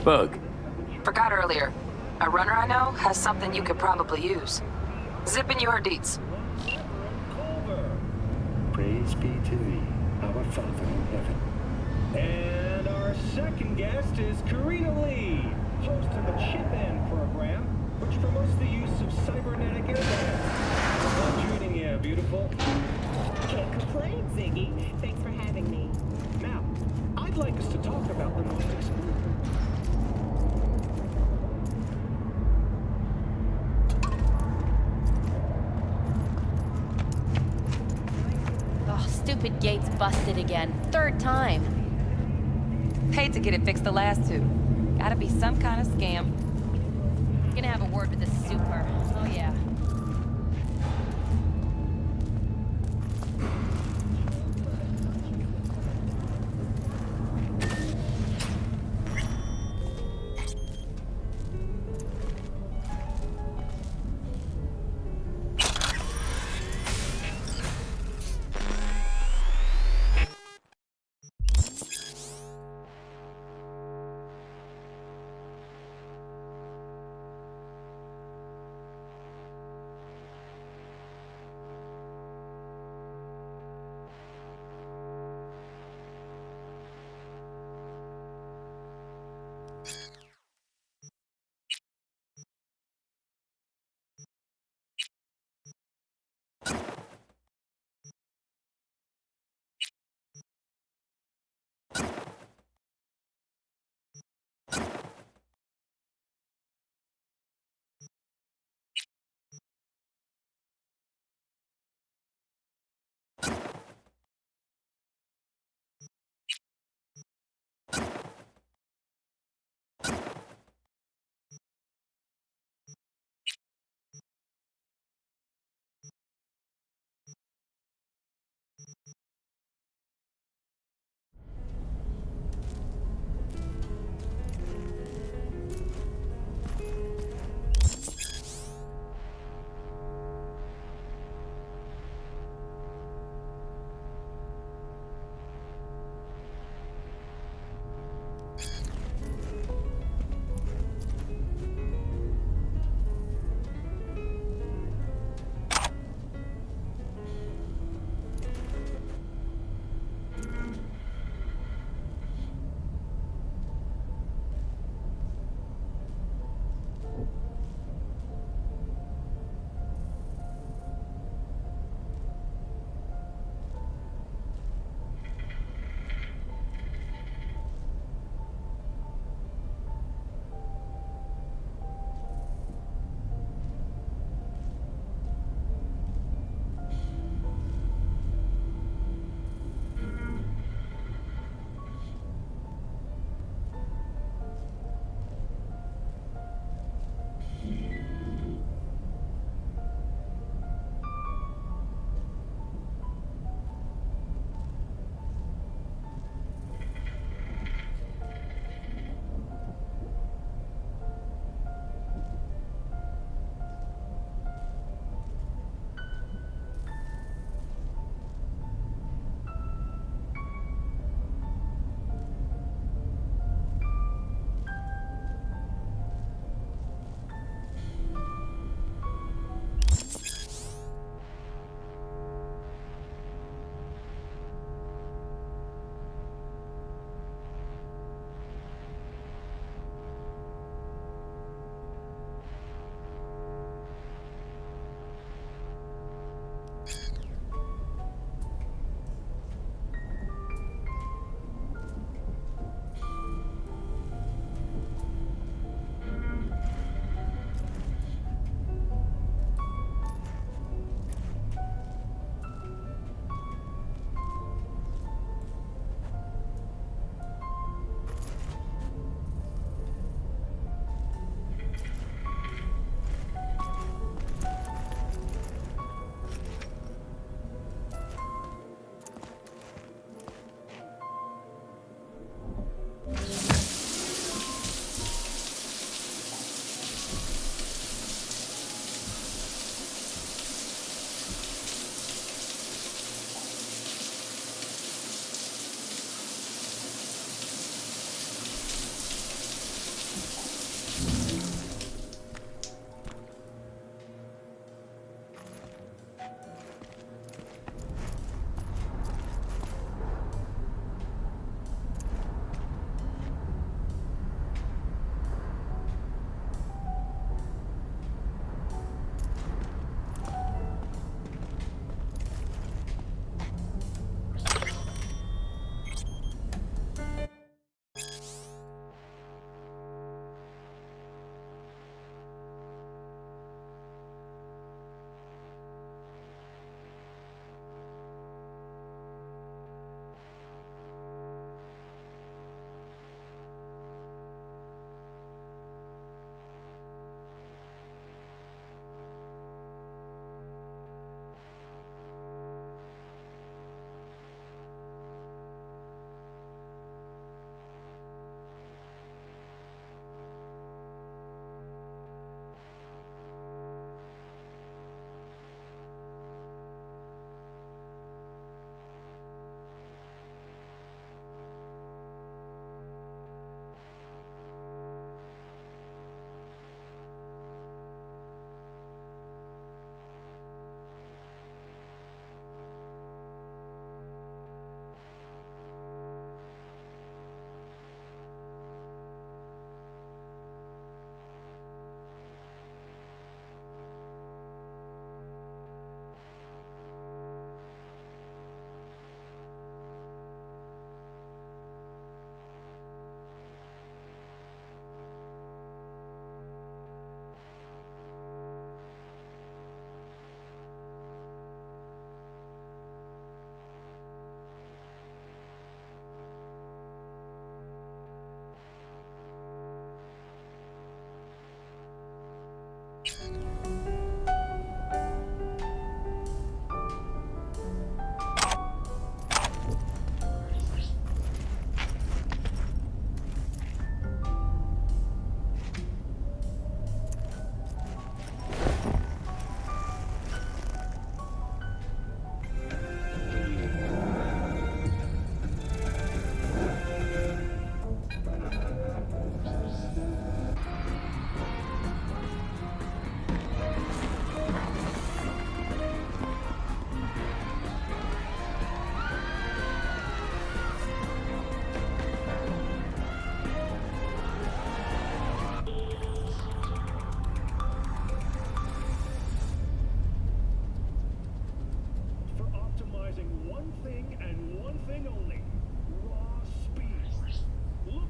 Bug. Forgot earlier. A runner I know has something you could probably use. Zip in your deets. Praise be to thee, our Father in heaven. And our second guest is Karina Lee, host of the Chip In program, which promotes the use of cybernetic implants. I'm treating you, beautiful. Can't complain, Ziggy. Thanks for having me. Now, I'd like us to talk about the most exclusive. Oh, stupid gate's busted again. Third time. Paid to get it fixed the last two. Gotta be some kind of scam. Gonna have a word with the super. Oh, yeah.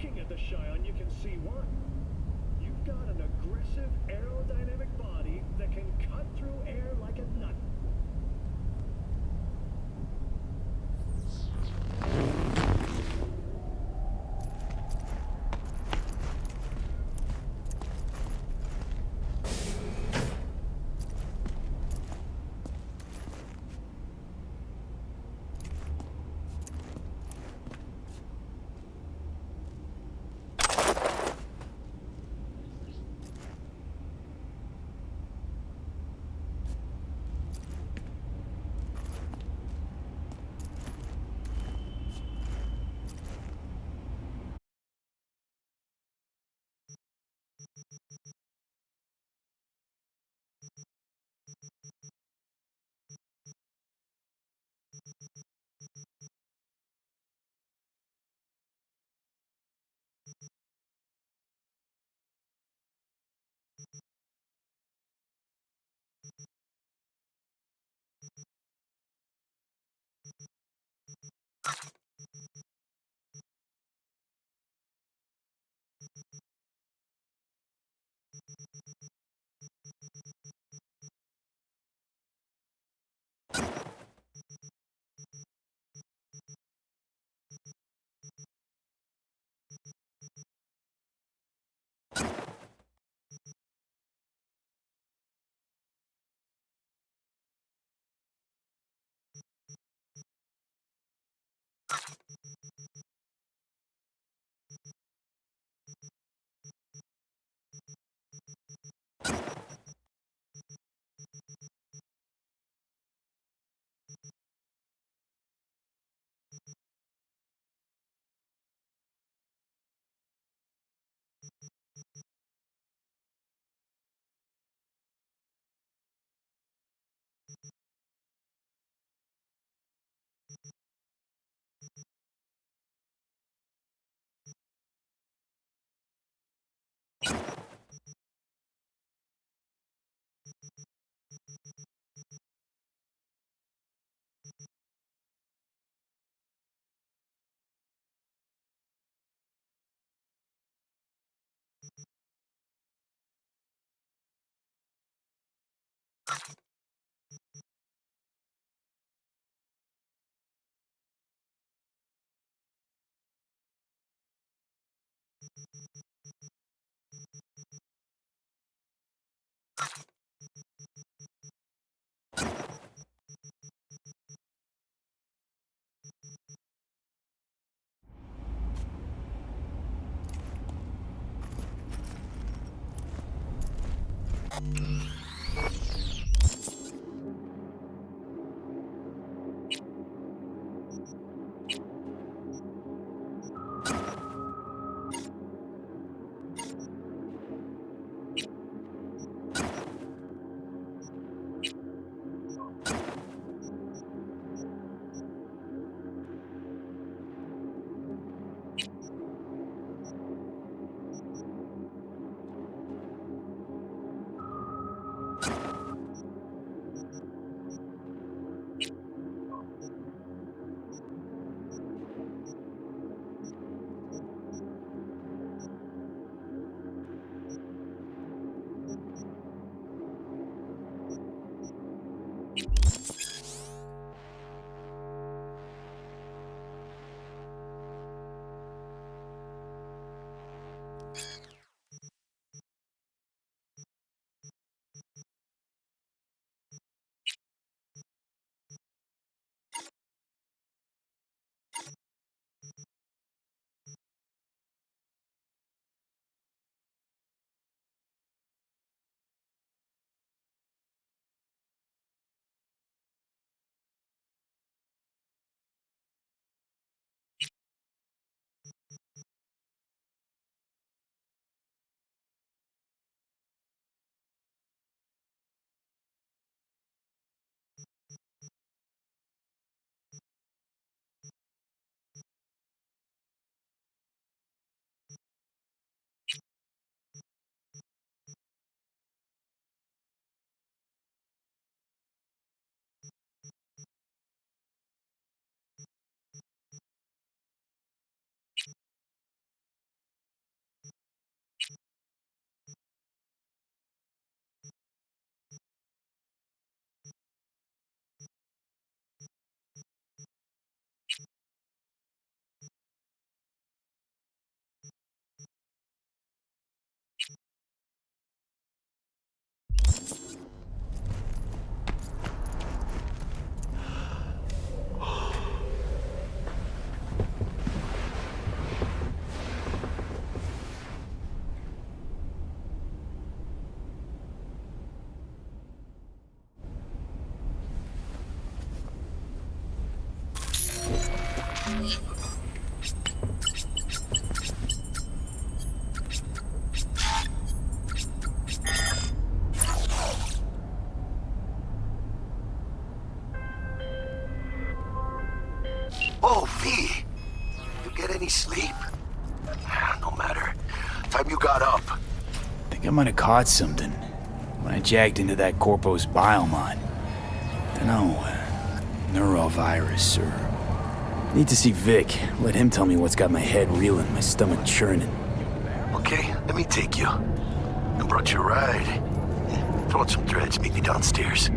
Looking at the Cheyenne, you can see one. You've got an aggressive aerodynamic body that can cut through air like a nut. No matter. Time you got up. I think I might have caught something when I jacked into that Corpo's biomon. Dunno, neurovirus or... Need to see Vic. Let him tell me what's got my head reeling, my stomach churning. Okay, let me take you. I brought you a ride. Throw out some threads, meet me downstairs.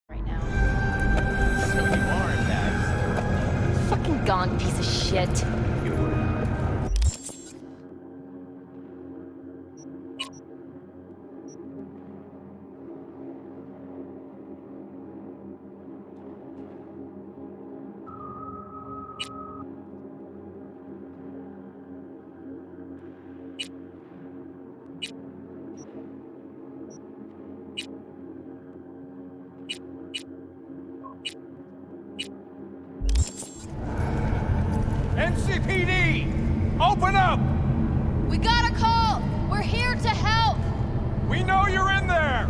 Right now. Fucking gone piece of shit. NCPD! Open up! We got a call! We're here to help! We know you're in there!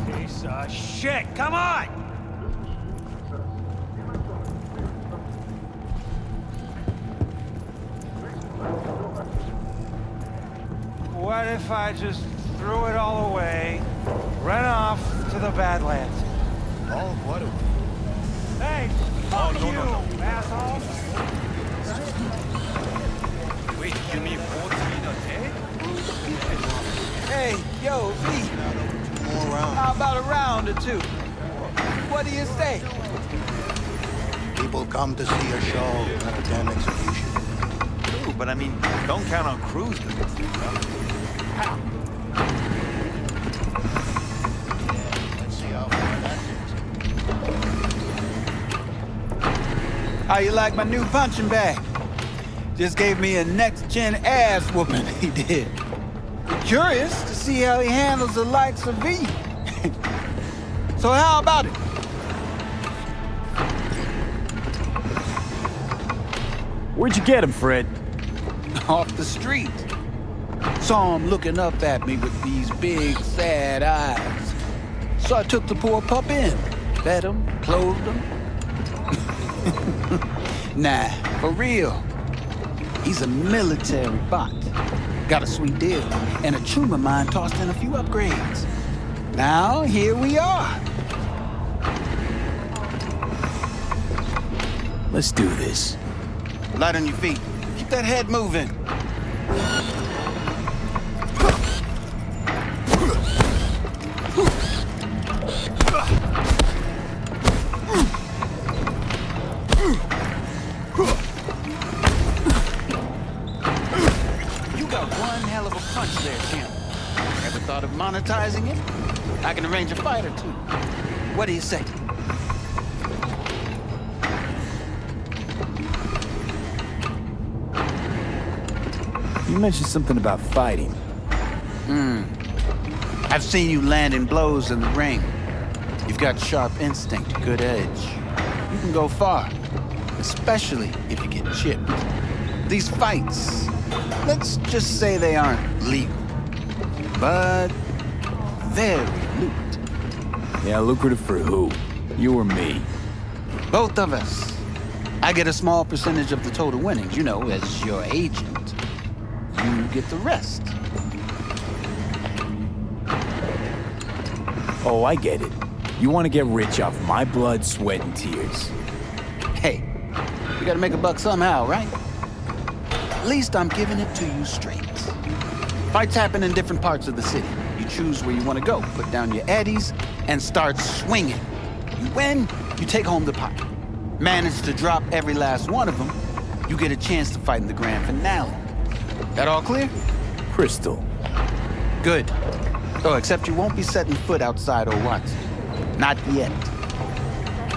Piece of shit! Come on! What if I just threw it all away, ran off to the Badlands? Oh, what a... Hey, fuck you, asshole! Wait, you mean 14 a day? Hey, yo, V, More around. how about a round or two? What do you say? People come to see a show, not attend execution. True, but I mean, don't count on cruise. Let's see how far that takes. How you like my new punching bag? Just gave me a next-gen ass whooping, he did. Curious to see how he handles the likes of V. So how about it? Where'd you get him, Fred? Off the street. Saw him looking up at me with these big, sad eyes. So I took the poor pup in. Fed him, clothed him. Nah, for real. He's a military bot. Got a sweet deal, and a tumor mine tossed in a few upgrades. Now, here we are. Let's do this. Light on your feet. Keep that head moving. You got one hell of a punch there, Tim. Ever thought of monetizing it? I can arrange a fight or two. What do you say? You mentioned something about fighting. I've seen you landing blows in the ring. You've got sharp instinct, good edge. You can go far, especially if you get chipped. These fights, let's just say they aren't legal, but very lucrative. Yeah, lucrative for who? You or me? Both of us. I get a small percentage of the total winnings, you know, as your agent. You get the rest. Oh, I get it. You want to get rich off my blood, sweat, and tears. Hey, you gotta make a buck somehow, right? At least I'm giving it to you straight. Fights happen in different parts of the city. You choose where you want to go, put down your eddies, and start swinging. You win, you take home the pot. Manage to drop every last one of them, you get a chance to fight in the grand finale. That all clear? Crystal. Good. Oh, except you won't be setting foot outside Owatsu. Not yet.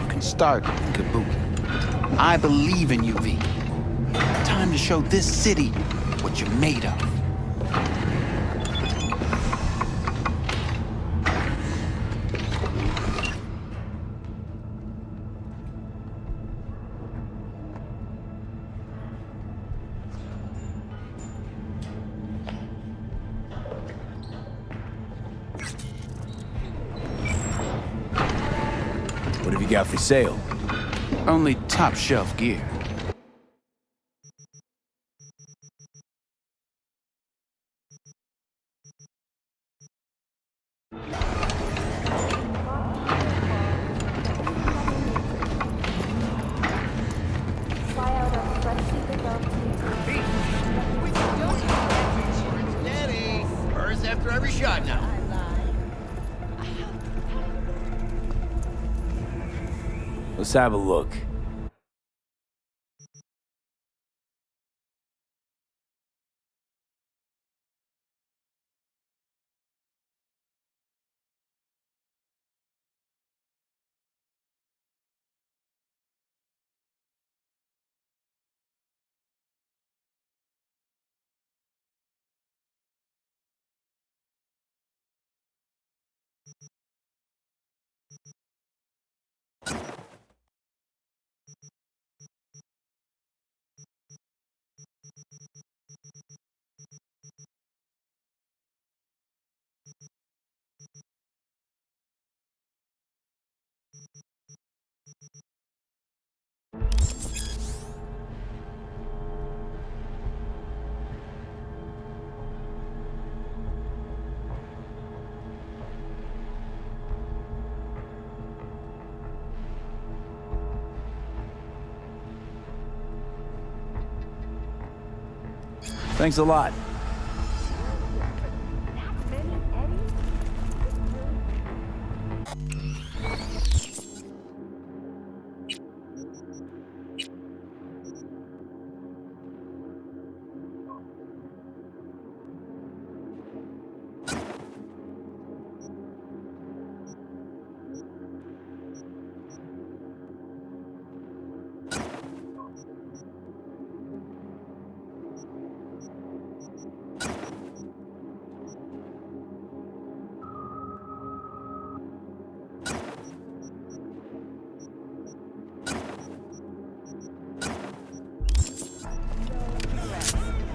You can start in Kabuki. I believe in you, V. Time to show this city what you're made of. What have you got for sale? Only top shelf gear. Steady. Burns after every shot now. Let's have a look. Thanks a lot.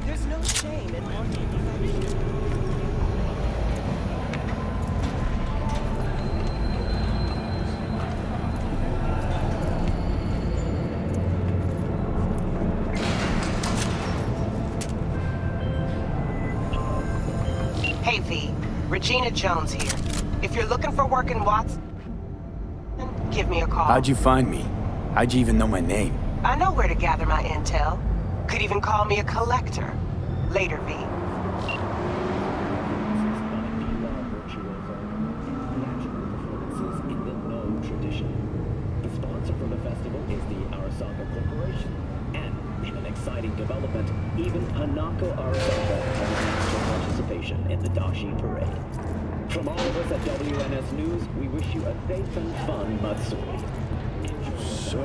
There's no shame in wanting perfection. Hey V, Regina Jones here. If you're looking for work in Watson, give me a call. How'd you find me? How'd you even know my name? I know where to gather my intel. Could even call me a collector. Later, V. The sponsor for the festival is the Arasaka Corporation. And in an exciting development, even Hanako Arasaka has announced her participation in the Dashi Parade. From all of us at WNS News, we wish you a safe and fun Matsuri. So,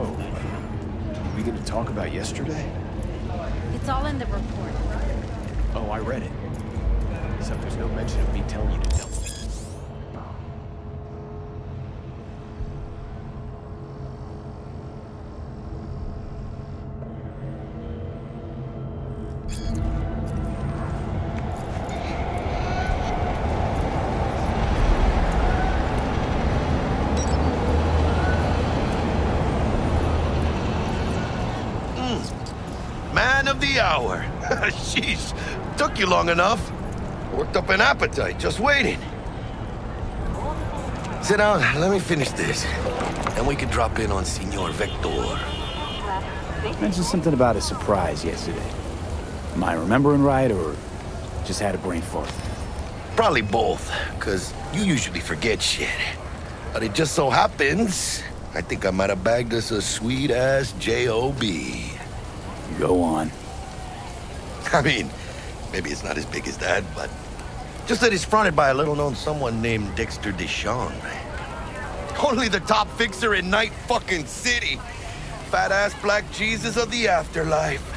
we gonna talk about yesterday? It's all in the report. Oh, I read it. Except there's no mention of me telling you to tell me. of the hour. Sheesh, took you long enough. Worked up an appetite, just waiting. Sit down, let me finish this. Then we can drop in on Senor Vector. Mentioned something about a surprise yesterday. Am I remembering right, or just had a brain fart? Probably both, because you usually forget shit. But it just so happens, I think I might have bagged us a sweet-ass J.O.B. Go on. I mean, maybe it's not as big as that, but just that it's fronted by a little-known someone named Dexter Deshawn. Only the top fixer in Night fucking City. Fat-ass black Jesus of the afterlife.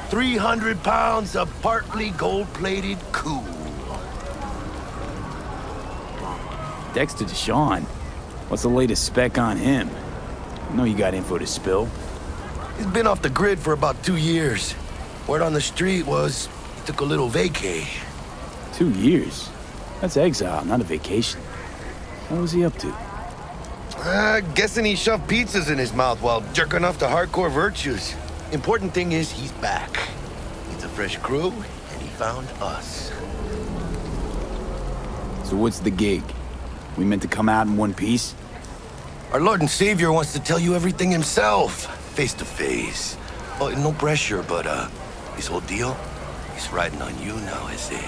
300 pounds of partly gold-plated cool. Dexter Deshawn? What's the latest spec on him? I know you got info to spill. He's been off the grid for about 2 years. Word on the street was he took a little vacay. 2 years? That's exile, not a vacation. What was he up to? Guessing he shoved pizzas in his mouth while jerking off to hardcore virtues. Important thing is he's back. Needs a fresh crew, and he found us. So what's the gig? We meant to come out in one piece? Our Lord and Savior wants to tell you everything himself, face to face. Oh, no pressure, but his whole deal, he's riding on you now, I say.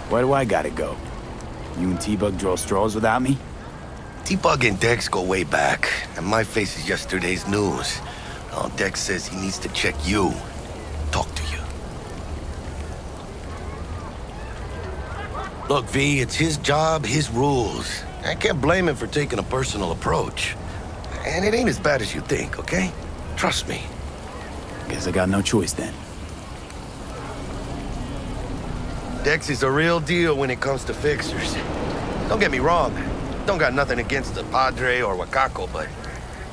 Why do I gotta go? You and T-Bug draw straws without me? T-Bug and Dex go way back, and my face is yesterday's news. Now Dex says he needs to check you, talk to you. Look, V, it's his job, his rules. I can't blame him for taking a personal approach. And it ain't as bad as you think, okay? Trust me. Guess I got no choice then. Dex is a real deal when it comes to fixers. Don't get me wrong. Don't got nothing against the Padre or Wakako, but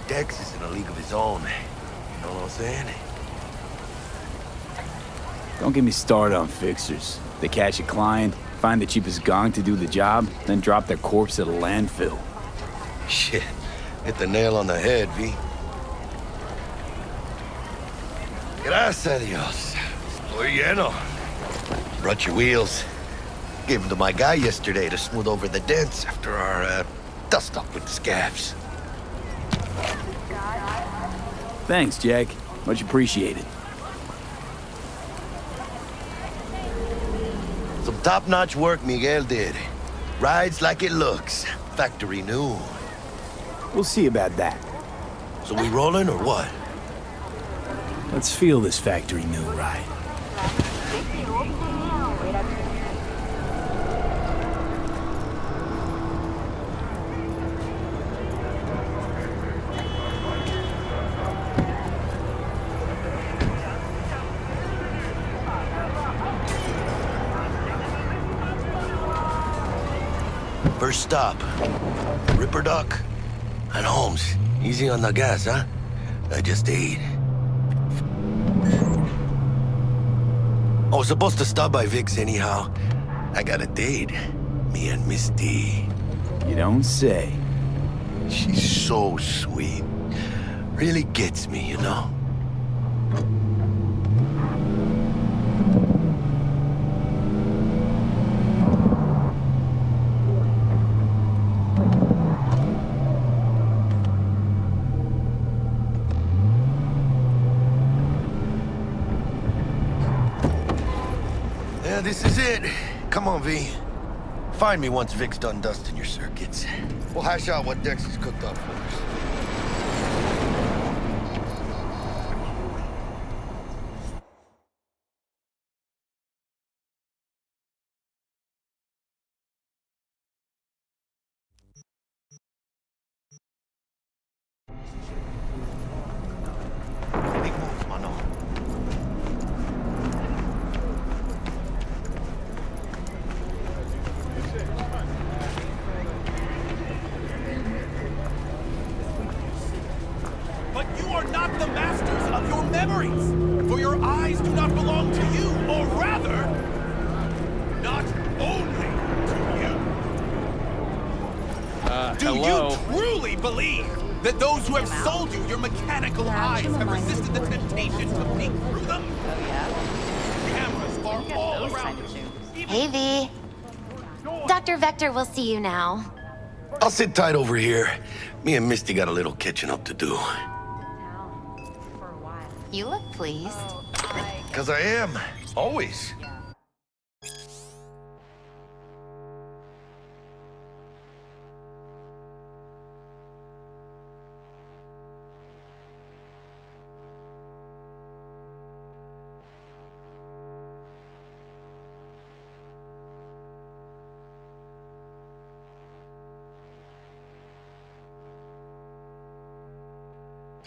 Dex is in a league of his own. You know what I'm saying? Don't get me started on fixers. They catch a client, find the cheapest gong to do the job, then drop their corpse at a landfill. Shit. Hit the nail on the head, V. Gracias a Dios. Estoy lleno. Brought your wheels. Gave them to my guy yesterday to smooth over the dents after our, dust-up with the scabs. Thanks, Jack. Much appreciated. Some top-notch work Miguel did. Rides like it looks. Factory new. We'll see about that. So we rolling or what? Let's feel this factory new ride. First stop, Ripperdoc and Holmes. Easy on the gas, huh? I just ate. I was supposed to stop by Vic's anyhow. I got a date. Me and Miss D. You don't say. She's so sweet. Really gets me, you know? Yeah, this is it. Come on, V. Find me once Vic's done dusting your circuits. We'll hash out what Dex has cooked up for us. Big moves, mano. But you are not the masters of your memories, for your eyes do not belong to you, or rather, not only to you. Do hello? you truly believe That those who have sold you your mechanical eyes have resisted the temptation to peek through them? Oh, yeah? Cameras are all around us. Hey, V. Dr. Vector will see you now. I'll sit tight over here. Me and Misty got a little catching up to do. You look pleased. 'Cause I am. Always.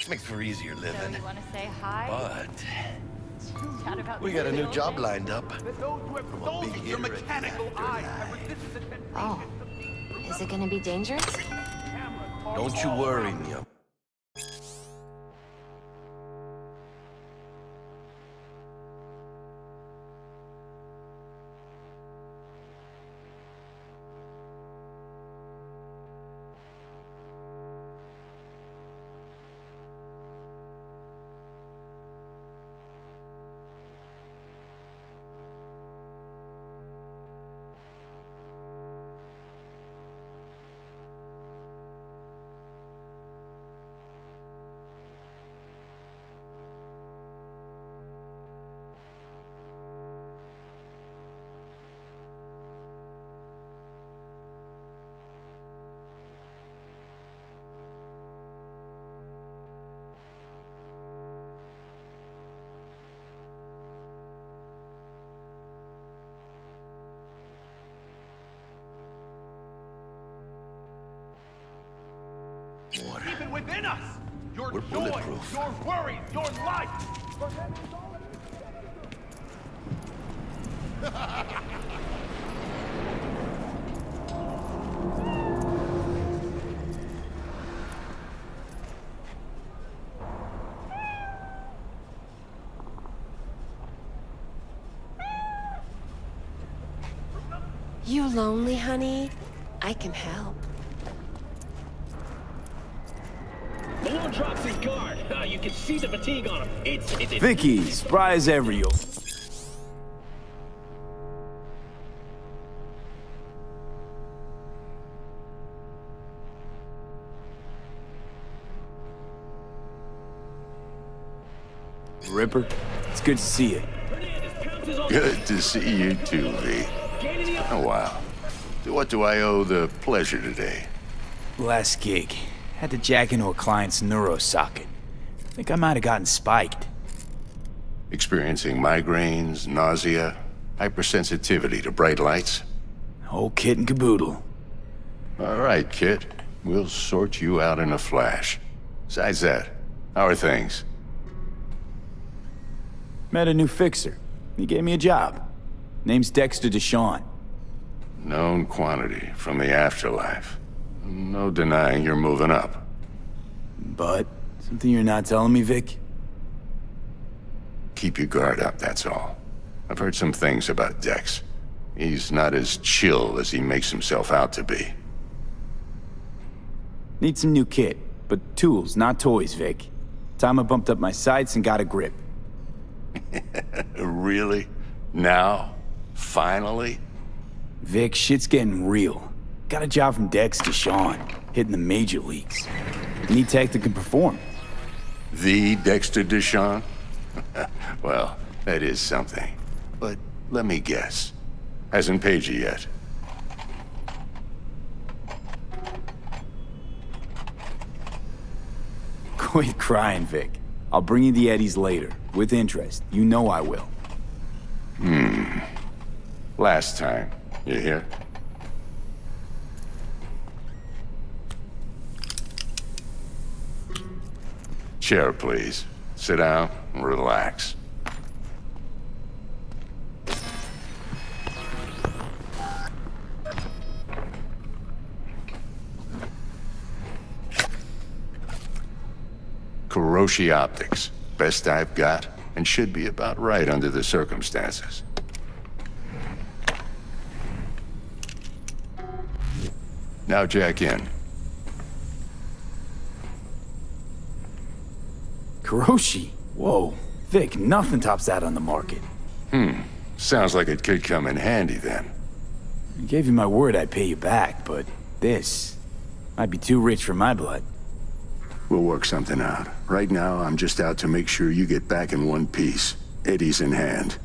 Makes for easier living. So you want to say hi? But Chat about we got a new job lined up. That those who have sold you your mechanical eyes have resisted the temptation. Oh. Is it gonna be dangerous? Don't you worry, Mia. Even within us, your We're joy, bulletproof. your worries, your life. You lonely, honey? I can help. Malone drops his guard. You can see the fatigue on him. It's Vicky, spry as ever, yo. Ripper, it's good to see you. Good to see you too, V. Oh, wow. So what do I owe the pleasure today? Last gig. Had to jack into a client's neuro socket. Think I might have gotten spiked. Experiencing migraines, nausea, hypersensitivity to bright lights? Whole kit and caboodle. All right, kid. We'll sort you out in a flash. Besides that, how are things? Met a new fixer. He gave me a job. Name's Dexter Deshawn. Known quantity from the afterlife. No denying you're moving up. But something you're not telling me, Vic? Keep your guard up, that's all. I've heard some things about Dex. He's not as chill as he makes himself out to be. Need some new kit, but tools, not toys, Vic. Time I bumped up my sights and got a grip. Really? Now? Finally? Vic, shit's getting real. Got a job from Dex to Sean, hitting the major leagues. Need tech that can perform. The Dexter Deshawn? Well, that is something. But let me guess. Hasn't paid you yet. Quit crying, Vic. I'll bring you the eddies later, with interest. You know I will. Last time. You hear? Chair, please. Sit down and relax. Kuroshi Optics. Best I've got, and should be about right under the circumstances. Now jack in. Kuroshi? Whoa. Vic, nothing tops that on the market. Sounds like it could come in handy then. I gave you my word I'd pay you back, but this might be too rich for my blood. We'll work something out. Right now, I'm just out to make sure you get back in one piece. Eddie's in hand.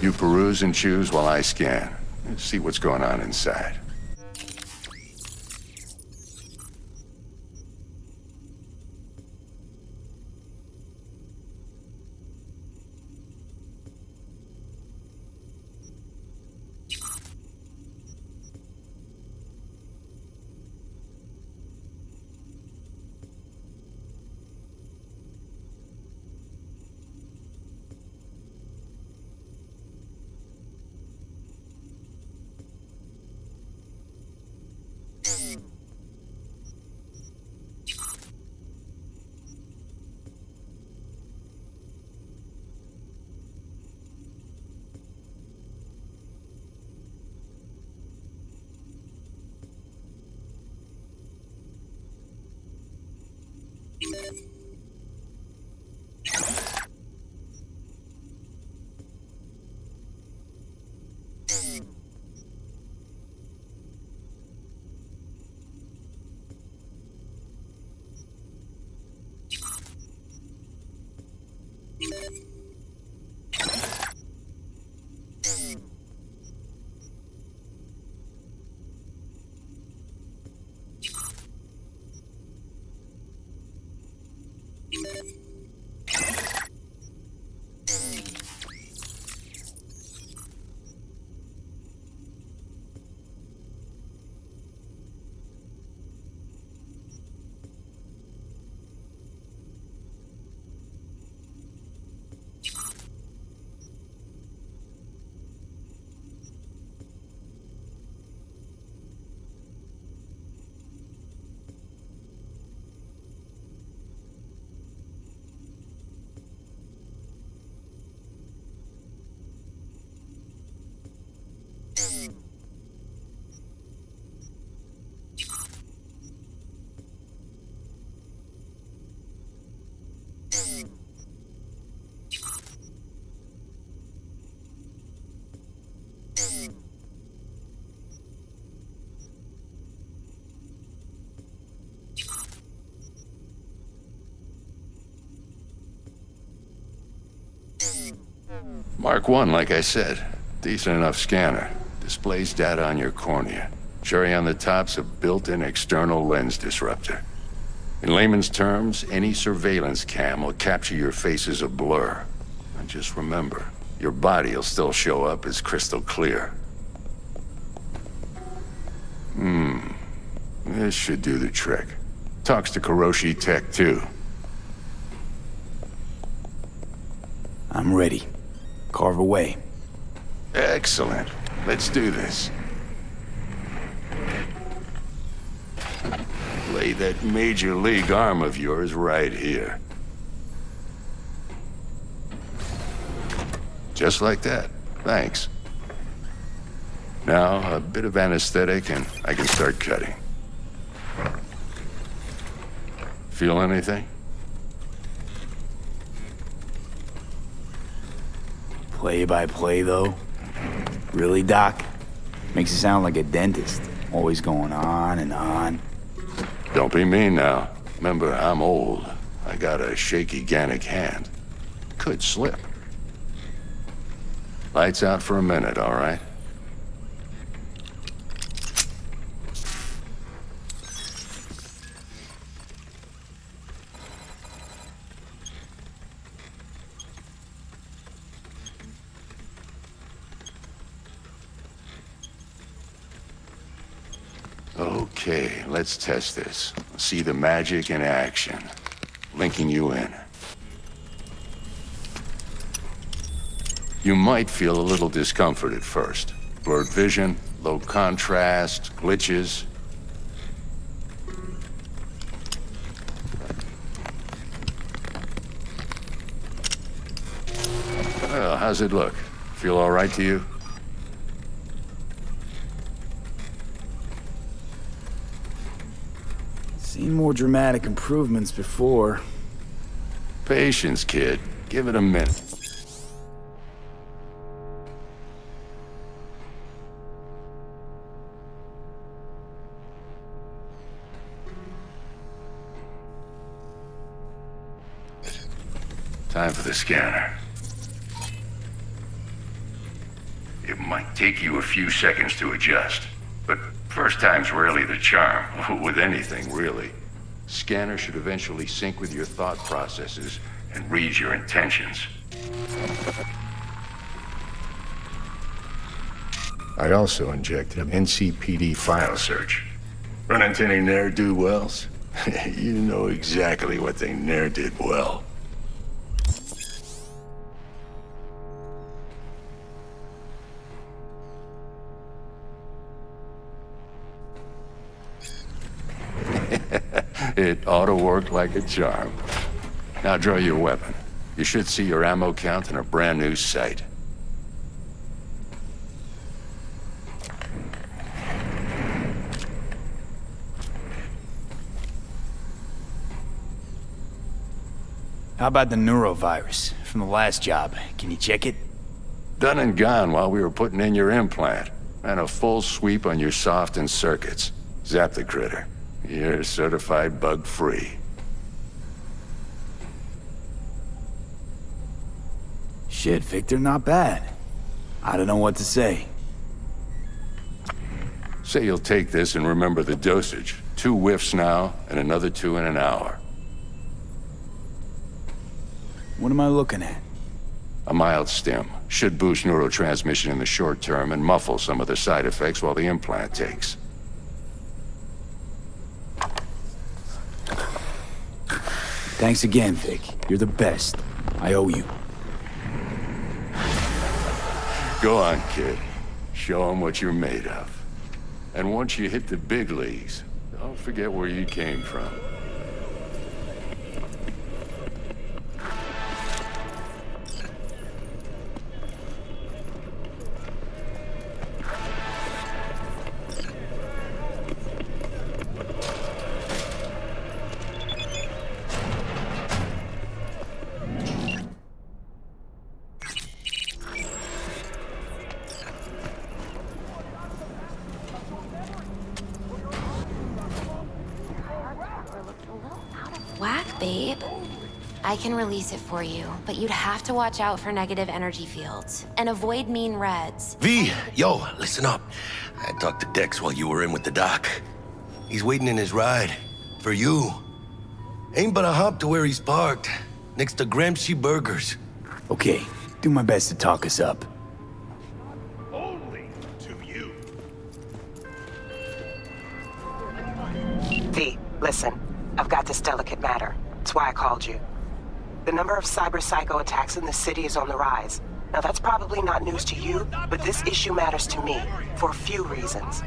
You peruse and choose while I scan. See what's going on inside. Mark 1, like I said. Decent enough scanner. Displays data on your cornea. Cherry on the top's a built-in external lens disruptor. In layman's terms, any surveillance cam will capture your face as a blur. And just remember, your body will still show up as crystal clear. This should do the trick. Talks to Kuroshi Tech, too. I'm ready. Carve away. Excellent. Let's do this. Lay that major league arm of yours right here. Just like that. Thanks. Now, a bit of anesthetic and I can start cutting. Feel anything? Play by play, though? Really, Doc? Makes it sound like a dentist. Always going on and on. Don't be mean now. Remember, I'm old. I got a shaky Gannic hand. Could slip. Lights out for a minute, all right? Okay, let's test this. See the magic in action. Linking you in. You might feel a little discomfort at first. Blurred vision, low contrast, glitches. Well, how's it look? Feel all right to you? Seen more dramatic improvements before. Patience, kid. Give it a minute. Time for the scanner. It might take you a few seconds to adjust, but first time's rarely the charm, with anything, really. Scanner should eventually sync with your thought processes and read your intentions. I also injected an NCPD file search. Run into any ne'er-do-wells? You know exactly what they ne'er did well. It ought to work like a charm. Now draw your weapon. You should see your ammo count in a brand new sight. How about the neurovirus from the last job? Can you check it? Done and gone while we were putting in your implant. And a full sweep on your soft and circuits. Zap the critter. You're certified bug-free. Shit, Victor, not bad. I don't know what to say. Say you'll take this and remember the dosage. 2 whiffs now, and another 2 in an hour. What am I looking at? A mild stim. Should boost neurotransmission in the short term and muffle some of the side effects while the implant takes. Thanks again, Vic. You're the best. I owe you. Go on, kid. Show them what you're made of. And once you hit the big leagues, don't forget where you came from. Whack, babe. I can release it for you, but you'd have to watch out for negative energy fields and avoid mean reds. V, yo, listen up. I talked to Dex while you were in with the doc. He's waiting in his ride. For you. Ain't but a hop to where he's parked. Next to Gramsci Burgers. Okay, do my best to talk us up. Only to you. V, listen. I've got this delicate matter. That's why I called you. The number of cyberpsycho attacks in the city is on the rise. Now that's probably not news to you, but this issue matters to me for a few reasons.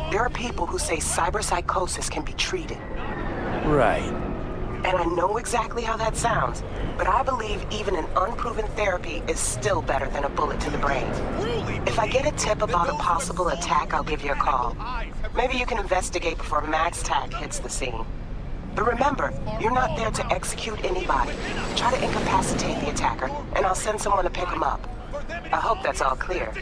There are people who say cyberpsychosis can be treated. Right. And I know exactly how that sounds, but I believe even an unproven therapy is still better than a bullet to the brain. If I get a tip about a possible attack, I'll give you a call. Maybe you can investigate before Max Tac hits the scene. But remember, you're not there to execute anybody. Try to incapacitate the attacker, and I'll send someone to pick him up. I hope that's all clear.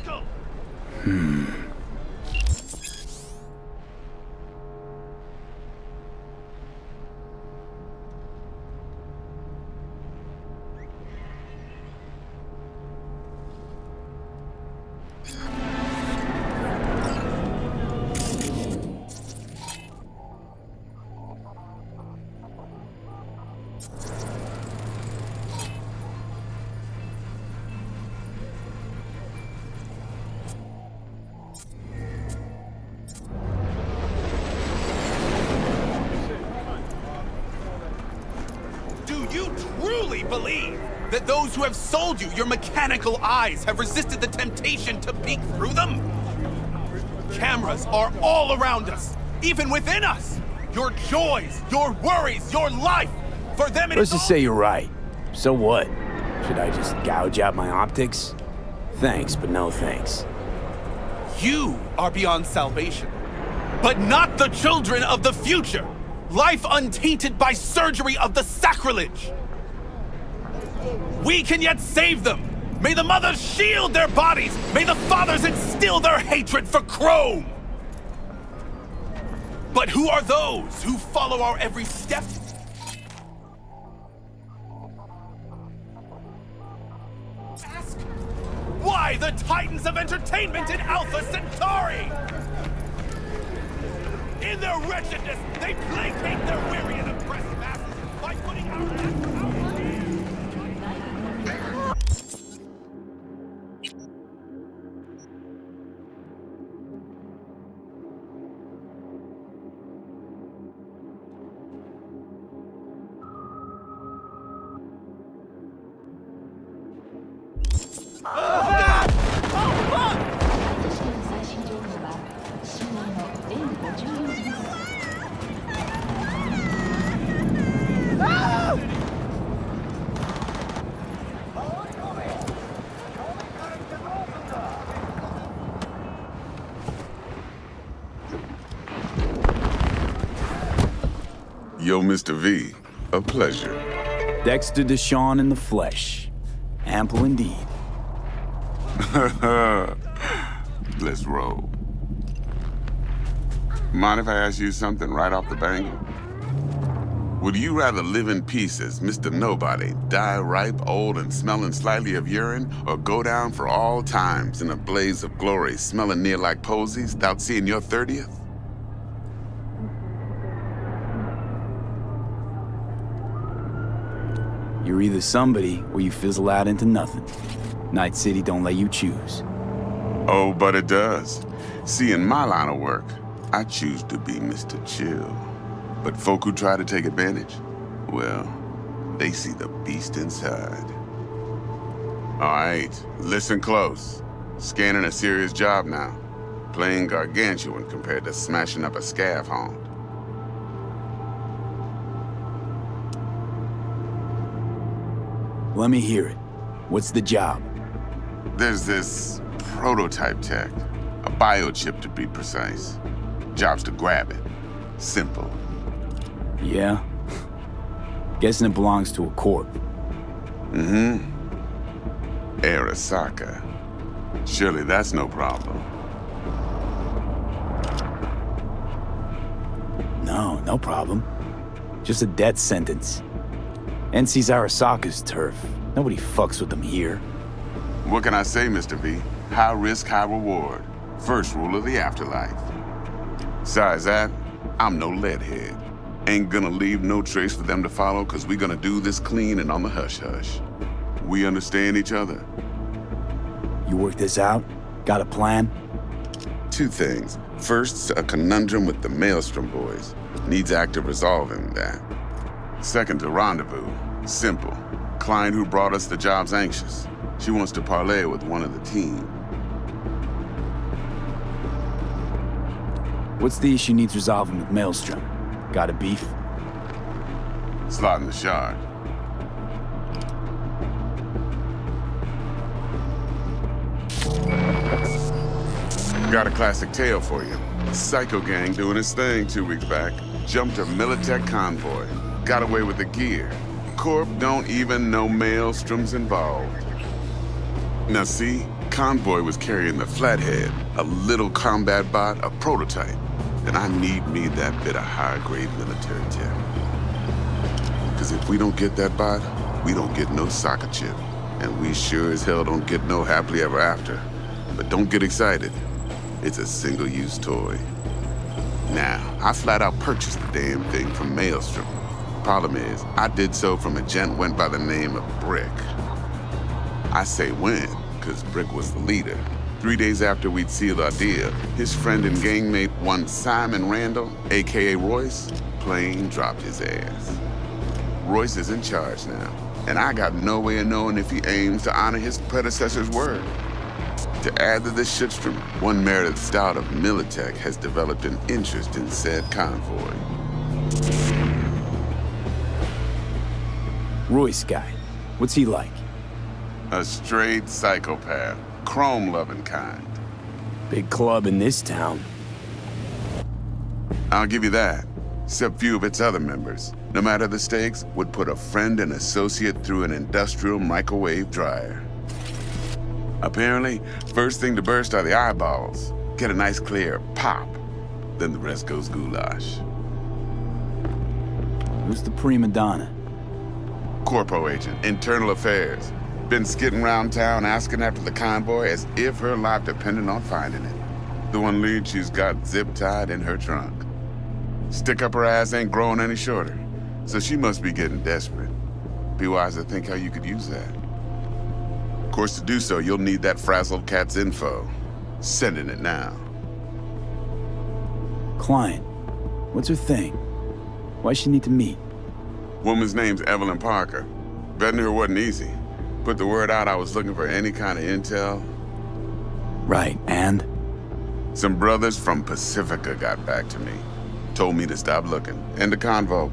Believe that those who have sold you your mechanical eyes have resisted the temptation to peek through them? Cameras are all around us, even within us. Your joys, your worries, your life. For them, Let's just say you're right. So what? Should I just gouge out my optics? Thanks, but no thanks. You are beyond salvation, but not the children of the future. Life untainted by surgery of the sacrilege. We can yet save them. May the mothers shield their bodies. May the fathers instill their hatred for Chrome. But who are those who follow our every step? Ask why the Titans of Entertainment in Alpha Centauri? In their wretchedness, they placate their weary and oppressed masses by putting our Yo, Mr. V, a pleasure. Dexter Deshawn in the flesh. Ample indeed. Let's roll. Mind if I ask you something right off the bangle? Would you rather live in pieces, Mr. Nobody, die ripe, old, and smelling slightly of urine, or go down for all times in a blaze of glory, smelling near like posies, without seeing your 30th? You're either somebody or you fizzle out into nothing. Night City don't let you choose. Oh, but it does. See, in my line of work, I choose to be Mr. Chill. But folk who try to take advantage, well, they see the beast inside. All right, listen close. Scanning a serious job now. Playing gargantuan compared to smashing up a scav haunt. Let me hear it. What's the job? There's this prototype tech. A biochip to be precise. Job's to grab it. Simple. Yeah? Guessing it belongs to a corp. Mm-hmm. Arasaka. Surely that's no problem. No problem. Just a death sentence. NC's Arasaka's turf. Nobody fucks with them here. What can I say, Mr. V? High risk, high reward. First rule of the afterlife. Besides that, I'm no leadhead. Ain't gonna leave no trace for them to follow, cause we gonna do this clean and on the hush-hush. We understand each other. You work this out? Got a plan? Two things. First, a conundrum with the Maelstrom boys. Needs active resolving that. Second, a rendezvous. Simple. Client who brought us the job's anxious. She wants to parlay with one of the team. What's the issue needs resolving with Maelstrom? Got a beef? Slot in the shard. Got a classic tale for you. A psycho gang doing its thing 2 weeks back. Jumped a Militech convoy. Got away with the gear. Corp don't even know Maelstrom's involved. Now see, convoy was carrying the Flathead, a little combat bot, a prototype. And I need me that bit of high-grade military tech. Because if we don't get that bot, we don't get no soccer chip. And we sure as hell don't get no happily ever after. But don't get excited. It's a single-use toy. Now, I flat out purchased the damn thing from Maelstrom. Problem is, I did so from a gent went by the name of Brick. I say when, because Brick was the leader. 3 days after we'd sealed our deal, his friend and gangmate, one Simon Randall, aka Royce, plain dropped his ass. Royce is in charge now, and I got no way of knowing if he aims to honor his predecessor's word. To add to this shitstorm, one merited stout of Militech has developed an interest in said convoy. Royce guy. What's he like? A straight psychopath. Chrome-loving kind. Big club in this town. I'll give you that. except few of its other members, no matter the stakes, would put a friend and associate through an industrial microwave dryer. Apparently, first thing to burst are the eyeballs. Get a nice clear pop, then the rest goes goulash. Who's the prima donna? Corpo agent, internal affairs. Been skidding around town asking after the convoy as if her life depended on finding it. The one lead she's got zip-tied in her trunk. Stick up her ass ain't growing any shorter, so she must be getting desperate. Be wise to think how you could use that. Of course, to do so, you'll need that frazzled cat's info. Sending it now. Client. What's her thing? Why she need to meet? Woman's name's Evelyn Parker. Vetting her wasn't easy. Put the word out I was looking for any kind of intel. Right, and? Some brothers from Pacifica got back to me. Told me to stop looking. End of convo.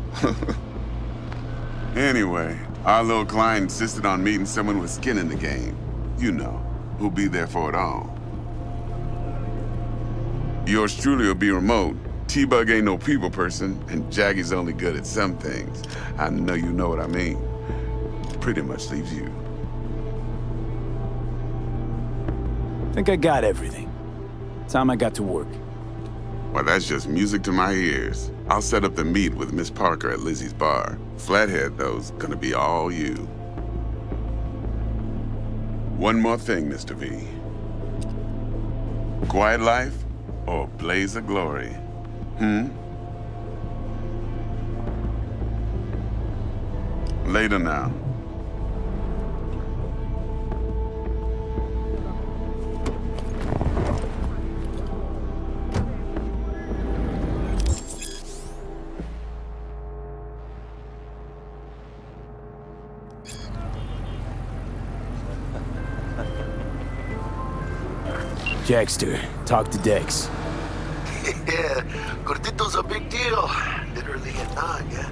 Anyway, our little client insisted on meeting someone with skin in the game. You know, who'll be there for it all. Yours truly will be remote. T-Bug ain't no people person, and Jaggy's only good at some things. I know you know what I mean. Pretty much leaves you. Think I got everything. Time I got to work. Well, that's just music to my ears. I'll set up the meet with Miss Parker at Lizzie's bar. Flathead, though's gonna be all you. One more thing, Mr. V. Quiet life or blaze of glory? Later now. Jackster, talk to Dex. Yeah, Gordito's a big deal. Literally and not, yeah?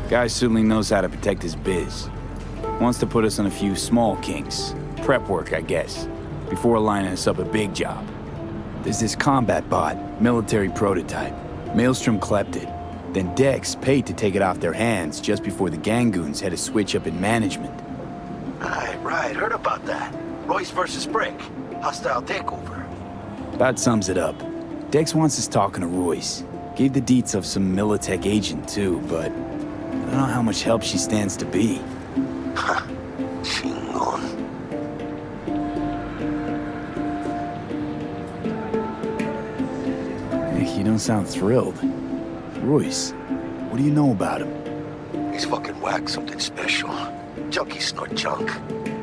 Guy certainly knows how to protect his biz. Wants to put us on a few small kinks. Prep work, I guess. Before lining us up a big job. There's this combat bot, military prototype. Maelstrom clept it. Then Dex paid to take it off their hands just before the Gangoons had a switch up in management. Right, heard about that. Royce versus Brick. Hostile takeover. About sums it up. Dex wants us talking to Royce. Gave the deets of some Militech agent too, but I don't know how much help she stands to be. Ha, chingon. You don't sound thrilled. Royce, what do you know about him? He's fucking whack, something special. Junkies snort junk.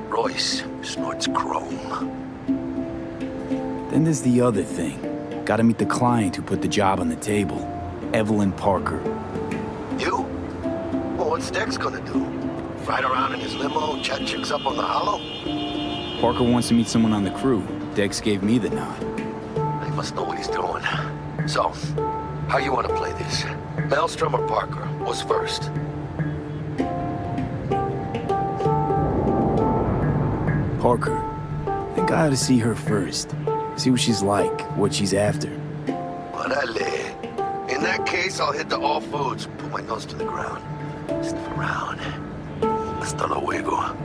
Royce snorts chrome. Then there's the other thing. Gotta meet the client who put the job on the table. Evelyn Parker. You? Well, what's Dex gonna do? Ride around in his limo, chat chicks up on the hollow? Parker wants to meet someone on the crew. Dex gave me the nod. He must know what he's doing. So, how you want to play this? Maelstrom or Parker? What's first? Parker. I think I ought to see her first. See what she's like, what she's after. Orale. In that case, I'll hit the all foods, put my nose to the ground. Sniff around. Hasta luego.